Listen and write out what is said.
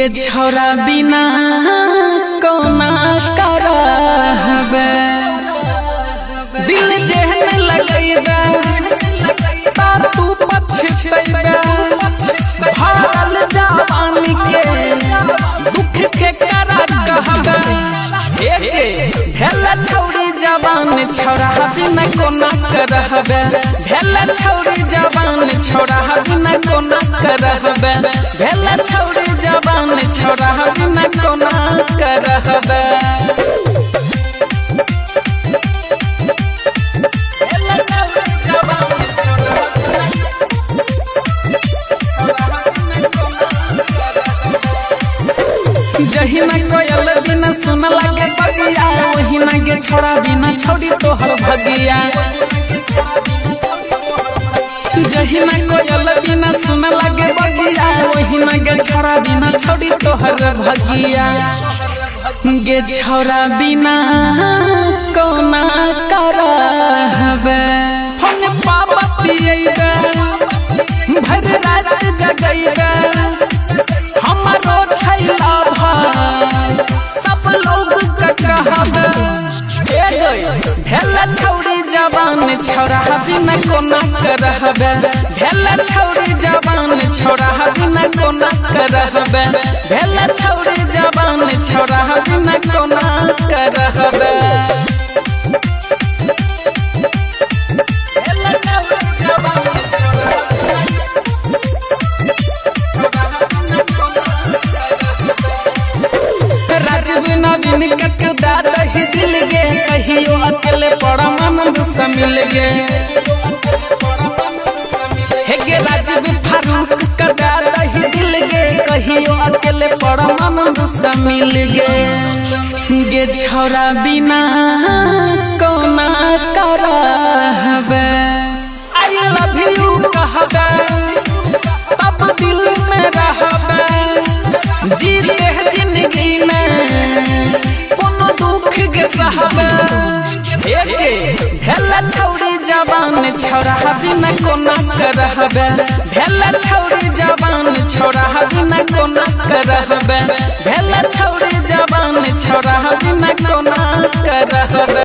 गे छोरा बिना कोना करहबे दिल जेहन लगैबे ता तू पछतैबे भरल जवानी के दुख के करा कहबे भेल छौरी जवान छोरा बिना कोना करहबे भेल छौरी जवान छोरा बिना कोना करहबे भेल छौरी जवान छोरा बिना कोना करहबे जहिना कोयल बिना सुन लगे बगिया वहिना गे छोरा बिना छोड़ी तोहर भगिया जहिना कोयल बिना सुन लगे बगिया वहिना गे छोरा बिना छोड़ी तोहर भगिया गे छोरा बिना कोना करहबे हम पापतियैबे भर रात जगैबे हमारो छैला भाई सब लोग कहबे भेल छौरी जवान छोरा बिना कोना करहबे भेल छौरी जवान छोरा बिना कोना करहबे भेल छौरी जवान छोरा बिना कोना करहबे नवीन कटदा रही दिल गे कहियो अकेले परमानंद से मिल गे हे गे राजीव फारूक कटदा रही दिल गे कहियो अकेले परमानंद से मिल गे छोरा बिना कोना करहबे आई लव यू कहबे तब दिल में रहबे जीते है जिंदगी में कोनो दुख के सहबे भेल छौरी जवान छोरा बिना कोना करहबे भेल छौरी जवान छोरा बिना कोना करहबे भेल छौरी जवान छोरा बिना कोना करहबे।